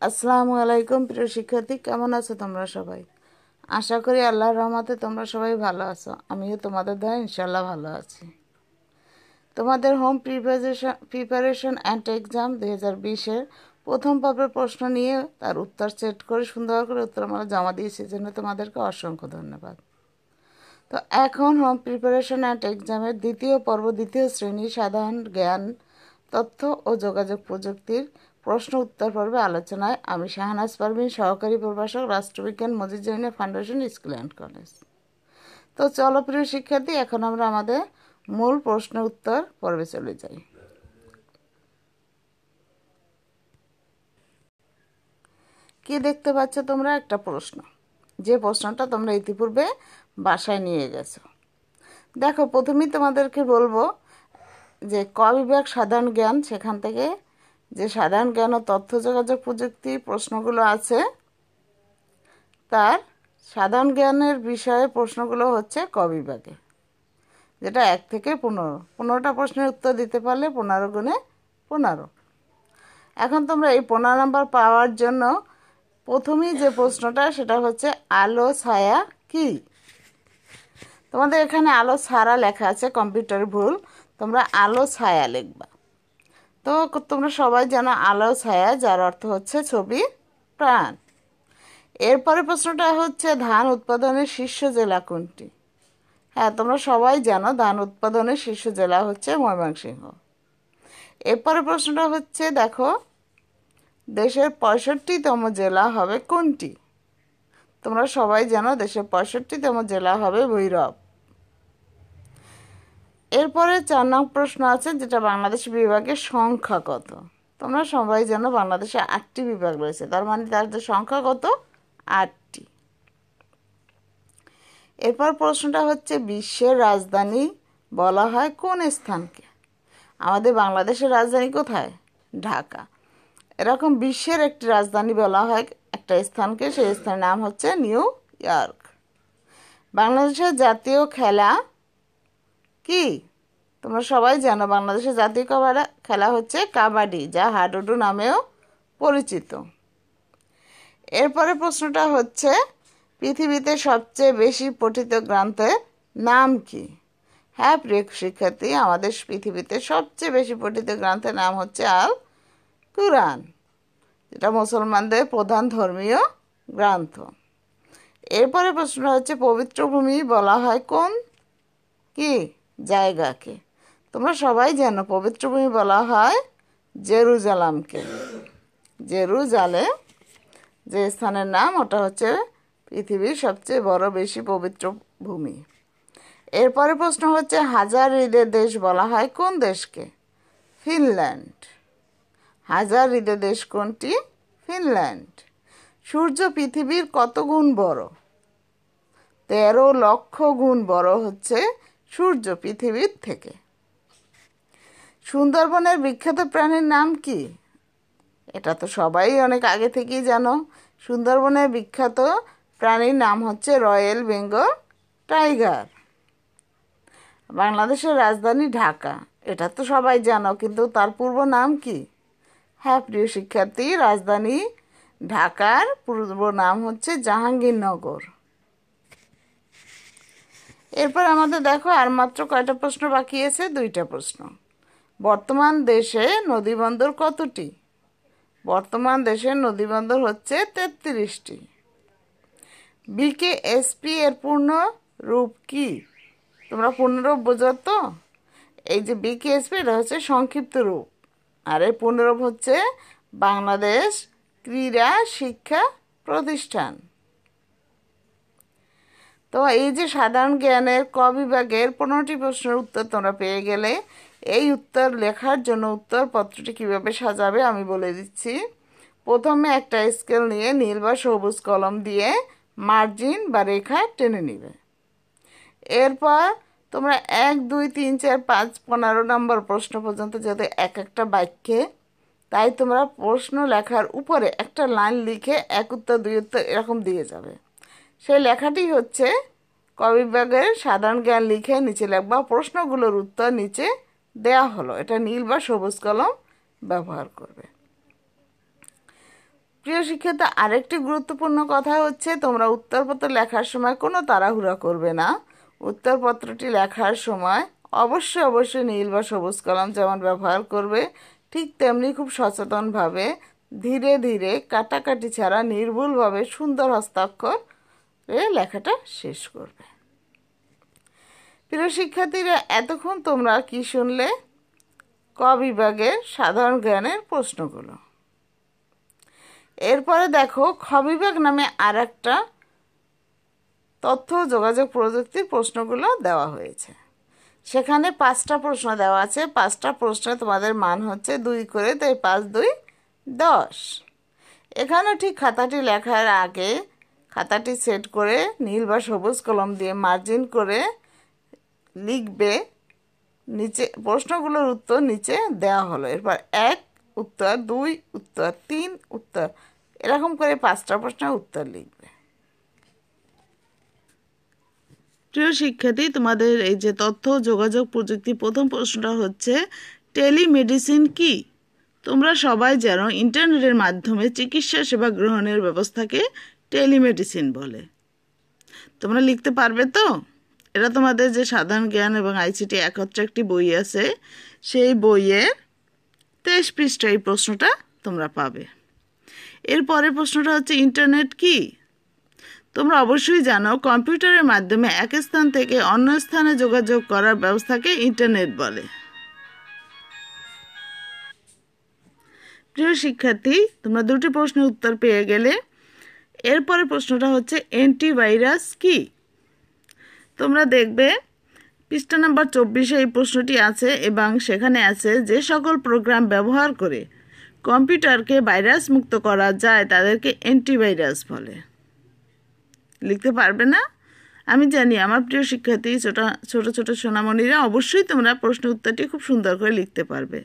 আসসালামু আলাইকুম প্রিয় শিক্ষার্থী, কেমন আছো তোমরা সবাই? আশা করি আল্লাহর রহমতে তোমরা সবাই ভালো আছো। আমিও তোমাদের দ্বারা ইনশাল্লাহ ভালো আছি। তোমাদের হোম প্রিপারেশন অ্যান্ড এক্সাম 2020-এর প্রথম পর্বের প্রশ্ন নিয়ে তার উত্তর সেট করে সুন্দর করে উত্তর আমরা জমা দিয়েছি, জন্য তোমাদেরকে অসংখ্য ধন্যবাদ। তো এখন হোম প্রিপারেশন অ্যান্ড এক্সামের দ্বিতীয় পর্ব, দ্বিতীয় শ্রেণী সাধারণ জ্ঞান, তথ্য ও যোগাযোগ প্রযুক্তির প্রশ্ন উত্তর পর্বে আলোচনায় আমি শাহনাজ পারভিন, সহকারী প্রভাষক, রাষ্ট্রবিজ্ঞান, Majid foundation school and college. তো চলো প্রিয় শিক্ষার্থী, এখন আমরা আমাদের মূল প্রশ্ন উত্তর পর্বে চলে যাই। কি দেখতে পাচ্ছ তোমরা? একটা প্রশ্ন, যে প্রশ্নটা তোমরা ইতিপূর্বে বাসায় নিয়ে গেছো। দেখো, প্রথমেই তোমাদেরকে বলবো যে ক বিভাগ সাধারণ জ্ঞান, সেখান থেকে যে সাধারণ জ্ঞান ও তথ্য যোগাযোগ প্রযুক্তি প্রশ্নগুলো আছে, তার সাধারণ জ্ঞানের বিষয়ে প্রশ্নগুলো হচ্ছে ক বিভাগে, যেটা 1 থেকে 15টা প্রশ্নের উত্তর দিতে পারলে 15 গুণে 15। এখন তোমরা এই 15 নাম্বার পাওয়ার জন্য প্রথমেই যে প্রশ্নটা, সেটা হচ্ছে আলো ছায়া কি। তোমাদের এখানে আলো ছাড়া লেখা আছে, কম্পিউটার ভুল, তোমরা আলো ছায়া লিখবা। তো তোমরা সবাই জানো আলো ছায়া, যার অর্থ হচ্ছে ছবি প্রাণ। এরপরে প্রশ্নটা হচ্ছে ধান উৎপাদনের শীর্ষ জেলা কোনটি? হ্যাঁ, তোমরা সবাই জানো ধান উৎপাদনের শীর্ষ জেলা হচ্ছে ময়মনসিংহ। এরপরে প্রশ্নটা হচ্ছে, দেখো, দেশের 65তম জেলা হবে কোনটি? তোমরা সবাই জানো দেশের 65তম জেলা হবে ভৈরব। এরপরে 4 নং প্রশ্ন আছে, যেটা বাংলাদেশ বিভাগের সংখ্যা কত? তোমরা সবাই জানো বাংলাদেশে 8টি বিভাগ রয়েছে, তার মানে তাদের সংখ্যা কত? 8টি। এরপর প্রশ্নটা হচ্ছে বিশ্বের রাজধানী বলা হয় কোন স্থানকে? আমাদের বাংলাদেশের রাজধানী কোথায়? ঢাকা। এরকম বিশ্বের একটি রাজধানী বলা হয় একটা স্থানকে, সেই স্থানের নাম হচ্ছে নিউ ইয়র্ক। বাংলাদেশের জাতীয় খেলা কি? তোমরা সবাই জানো বাংলাদেশের জাতীয় খেলা হচ্ছে কাবাডি, যা হাডুডু নামেও পরিচিত। এরপরে প্রশ্নটা হচ্ছে পৃথিবীতে সবচেয়ে বেশি পঠিত গ্রন্থের নাম কি? হ্যাঁ প্রিয় শিক্ষার্থী, আমাদের পৃথিবীতে সবচেয়ে বেশি পঠিত গ্রন্থের নাম হচ্ছে আল কুরআন, যেটা মুসলমানদের প্রধান ধর্মীয় গ্রন্থ। এরপরে প্রশ্নটা হচ্ছে পবিত্র ভূমি বলা হয় কোন কি জায়গাকে? তোমরা সবাই জানো পবিত্র ভূমি বলা হয় জেরুজালেমকে। জেরুজালেম যে স্থানের নাম, ওটা হচ্ছে পৃথিবীর সবচেয়ে বড় বেশি পবিত্র ভূমি। এরপরে প্রশ্ন হচ্ছে হাজার হ্রদের দেশ বলা হয় কোন দেশকে? ফিনল্যান্ড। হাজার হ্রদের দেশ কোনটি? ফিনল্যান্ড। সূর্য পৃথিবীর কত গুণ বড়? 13 লক্ষ গুণ বড় হচ্ছে সূর্য পৃথিবীর থেকে। সুন্দরবনের বিখ্যাত প্রাণীর নাম কি? এটা তো সবাই অনেক আগে থেকেই জানো। সুন্দরবনের বিখ্যাত প্রাণীর নাম হচ্ছে রয়্যাল বেঙ্গল টাইগার। বাংলাদেশের রাজধানী ঢাকা, এটা তো সবাই জানো, কিন্তু তার পূর্ব নাম কি? হ্যাঁ প্রিয় শিক্ষার্থী, রাজধানী ঢাকার পূর্ব নাম হচ্ছে জাহাঙ্গীরনগর। এরপর আমাদের দেখো আর মাত্র কয়টা প্রশ্ন বাকি আছে? 2টা প্রশ্ন। বর্তমান দেশে নদীবন্দর কতটি? বর্তমান দেশের নদীবন্দর হচ্ছে 33টি। বিকেএসপি এর পূর্ণ রূপ কি? তোমরা পূর্ণরূপ বোঝো তো? এই যে বিকেএসপি, এটা হচ্ছে সংক্ষিপ্ত রূপ, আর এর পূর্ণরূপ হচ্ছে বাংলাদেশ ক্রীড়া শিক্ষা প্রতিষ্ঠান। তো এই যে সাধারণ জ্ঞানের ক বিভাগের 15টি প্রশ্নের উত্তর তোমরা পেয়ে গেলে, এই উত্তর লেখার জন্য উত্তরপত্রটি কিভাবে সাজাবে আমি বলে দিচ্ছি। প্রথমে একটা স্কেল নিয়ে নীল বা সবুজ কলম দিয়ে মার্জিন বা রেখা টেনে নিবে। এরপর তোমরা 1, 2, 3, 4, 5, 15 নম্বর প্রশ্ন পর্যন্ত যাতে এক একটা বাক্যে, তাই তোমরা প্রশ্ন লেখার উপরে একটা লাইন লিখে 1 উত্তর 2 উত্তর এরকম দিয়ে যাবে। সেই লেখাটি হচ্ছে ক বিভাগের সাধারণ জ্ঞান লিখে নিচে লিখবা, প্রশ্নগুলোর উত্তর নিচে দেয়া হলো। এটা নীল বা সবুজ কলম ব্যবহার করবে। প্রিয় প্রিয় শিক্ষার্থী, আরেকটি গুরুত্বপূর্ণ কথা হচ্ছে তোমরা উত্তরপত্র লেখার সময় কোনো তাড়াহুড়া করবে না। উত্তরপত্রটি লেখার সময় অবশ্যই নীল বা সবুজ কলম যেমন ব্যবহার করবে, ঠিক তেমনি খুব সচেতনভাবে ধীরে ধীরে কাটাকাটি ছাড়া নির্ভুলভাবে সুন্দর হস্তাক্ষরে লেখাটা শেষ করবে। প্রিয় শিক্ষার্থীরা, এতক্ষণ তোমরা কি শুনলে? ক বিভাগের সাধারণ জ্ঞানের প্রশ্নগুলো। এরপরে দেখো, খ বিভাগ নামে আর একটা তথ্য যোগাযোগ প্রযুক্তির প্রশ্নগুলো দেওয়া হয়েছে। সেখানে 5টা প্রশ্ন দেওয়া আছে। 5টা প্রশ্নে তোমাদের মান হচ্ছে 2 করে, তাই 5 2 10। এখানে ঠিক খাতাটি লেখার আগে খাতাটি সেট করে নীল বা সবুজ কলম দিয়ে মার্জিন করে লিখবে। নিচে প্রশ্নগুলোর উত্তর নিচে দেওয়া হলো। এরপর 1 উত্তর, 2 উত্তর, 3 উত্তর, এরকম করে 5টা প্রশ্নের উত্তর লিখবে। প্রিয় শিক্ষার্থী, তোমাদের এই যে তথ্য যোগাযোগ প্রযুক্তি, প্রথম প্রশ্নটা হচ্ছে টেলিমেডিসিন কি? তোমরা সবাই জানো ইন্টারনেটের মাধ্যমে চিকিৎসা সেবা গ্রহণের ব্যবস্থাকে টেলিমেডিসিন বলে। তোমরা লিখতে পারবে তো? এটা তোমাদের যে সাধারণ জ্ঞান এবং আইসিটি একত্রে একটি বই আছে, সেই বইয়ের 23 পৃষ্ঠায় এই প্রশ্নটা তোমরা পাবে। এরপরে প্রশ্নটা হচ্ছে ইন্টারনেট কি? তোমরা অবশ্যই জানো কম্পিউটারের মাধ্যমে এক স্থান থেকে অন্য স্থানে যোগাযোগ করার ব্যবস্থাকে ইন্টারনেট বলে। প্রিয় শিক্ষার্থী, তোমরা 2টি প্রশ্নের উত্তর পেয়ে গেলে। এরপরে প্রশ্নটা হচ্ছে অ্যান্টিভাইরাস কি? তোমরা দেখবে পৃষ্ঠা নাম্বার 24-এ এই প্রশ্নটি আছে এবং সেখানে আছে যে সকল প্রোগ্রাম ব্যবহার করে কম্পিউটারকে ভাইরাস মুক্ত করা যায় তাদেরকে অ্যান্টিভাইরাস বলে। লিখতে পারবে না? আমি জানি আমার প্রিয় শিক্ষার্থী ছোট ছোট সোনামণিরা অবশ্যই তোমরা প্রশ্ন উত্তরটি খুব সুন্দর করে লিখতে পারবে।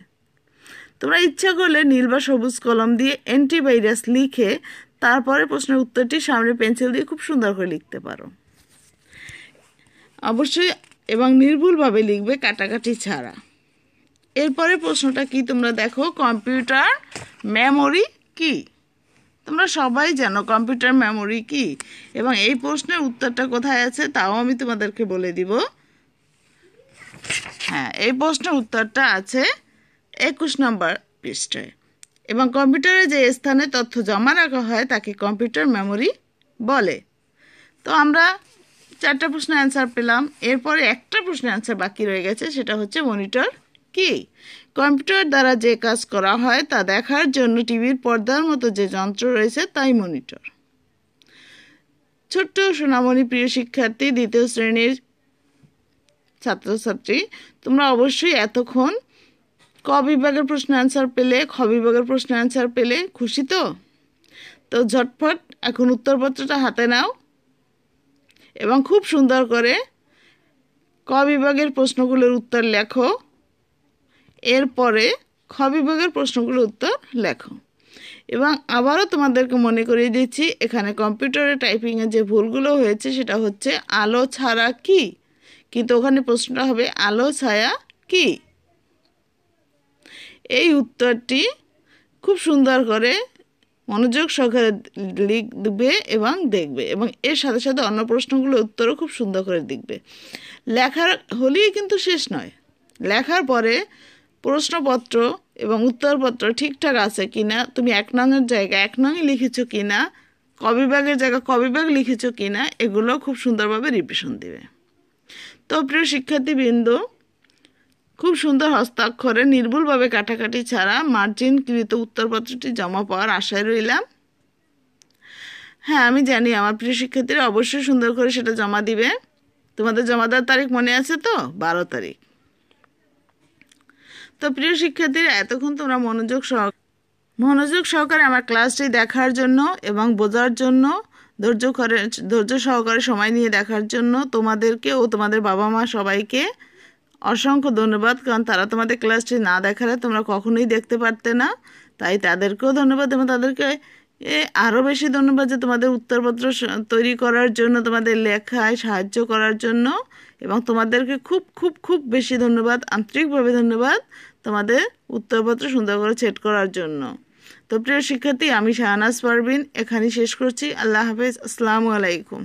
তোমরা ইচ্ছা করলে নীল বা সবুজ কলম দিয়ে অ্যান্টিভাইরাস লিখে তারপরে প্রশ্নের উত্তরটি সামনে পেন্সিল দিয়ে খুব সুন্দর করে লিখতে পারো। অবশ্যই এবং নির্ভুলভাবে লিখবে, কাটাকাটি ছাড়া। এরপরে প্রশ্নটা কি তোমরা দেখো, কম্পিউটার মেমোরি কি? তোমরা সবাই জানো কম্পিউটার মেমোরি কি, এবং এই প্রশ্নের উত্তরটা কোথায় আছে তাও আমি তোমাদেরকে বলে দিব। হ্যাঁ, এই প্রশ্নের উত্তরটা আছে 21 নম্বর পৃষ্ঠায়। এবং কম্পিউটারে যে স্থানে তথ্য জমা রাখা হয় তাকে কম্পিউটার মেমোরি বলে। তো আমরা 4টা প্রশ্নের অ্যান্সার পেলাম। এরপরে একটা প্রশ্নের অ্যান্সার বাকি রয়ে গেছে, সেটা হচ্ছে মনিটর কি? কম্পিউটার দ্বারা যে কাজ করা হয় তা দেখার জন্য টিভির পর্দার মতো যে যন্ত্র রয়েছে তাই মনিটর। ছোট্ট সোনামণি প্রিয় শিক্ষার্থী, 2য় শ্রেণীর ছাত্রছাত্রী, তোমরা অবশ্যই এতক্ষণ ক বিভাগের প্রশ্ন অ্যান্সার পেলে, খ বিভাগের প্রশ্ন অ্যান্সার পেলে। খুশি তো? তো ঝটফট এখন উত্তরপত্রটা হাতে নাও এবং খুব সুন্দর করে ক বিভাগের প্রশ্নগুলোর উত্তর লেখো। এরপরে খ বিভাগের প্রশ্নগুলোর উত্তর লেখো। এবং আবারও তোমাদেরকে মনে করিয়ে দিচ্ছি, এখানে কম্পিউটারে টাইপিংয়ে যে ভুলগুলো হয়েছে সেটা হচ্ছে আলো ছাড়া কি, কিন্তু ওখানে প্রশ্নটা হবে আলো ছায়া কি। এই উত্তরটি খুব সুন্দর করে মনোযোগ সহকারে লিখবে এবং দেখবে, এবং এর সাথে সাথে অন্য প্রশ্নগুলোর উত্তরও খুব সুন্দর করে লিখবে। লেখার হলেই কিন্তু শেষ নয়, লেখার পরে প্রশ্নপত্র এবং উত্তরপত্র ঠিকঠাক আছে কিনা, তুমি 1 নংয়ের জায়গায় 1 নংই লিখেছো কিনা, ক বিভাগের জায়গায় ক বিভাগ লিখেছো কিনা, এগুলো খুব সুন্দরভাবে রিভিশন দিবে। তো প্রিয় শিক্ষার্থীবৃন্দ, খুব সুন্দর হস্তাক্ষরে নির্ভুলভাবে কাটাকাটি ছাড়া মার্জিনকৃত উত্তরপত্রটি জমা পাওয়ার আশায় রইলাম। হ্যাঁ, আমি জানি আমার প্রিয় শিক্ষার্থীরা অবশ্যই সুন্দর করে সেটা জমা দিবে। তোমাদের জমা দেওয়ার তারিখ মনে আছে তো? 12 তারিখ। তো প্রিয় শিক্ষার্থীরা, এতক্ষণ তোমরা মনোযোগ সহকারে আমার ক্লাসটি দেখার জন্য এবং বোঝার জন্য ধৈর্য সহকারে সময় নিয়ে দেখার জন্য তোমাদেরকে ও তোমাদের বাবা মা সবাইকে অসংখ্য ধন্যবাদ। কারণ তারা তোমাদের ক্লাসটি না দেখালে তোমরা কখনোই দেখতে পারতে না। তাই তাদেরকেও ধন্যবাদ, এবং তাদেরকে আরও বেশি ধন্যবাদ যে তোমাদের উত্তরপত্র তৈরি করার জন্য, তোমাদের লেখায় সাহায্য করার জন্য, এবং তোমাদেরকে খুব খুব খুব বেশি ধন্যবাদ, আন্তরিকভাবে ধন্যবাদ তোমাদের উত্তরপত্র সুন্দর করে সেট করার জন্য। তো প্রিয় শিক্ষার্থী, আমি শাহনাজ পারভিন এখানেই শেষ করছি। আল্লাহ হাফেজ, আসসালামু আলাইকুম।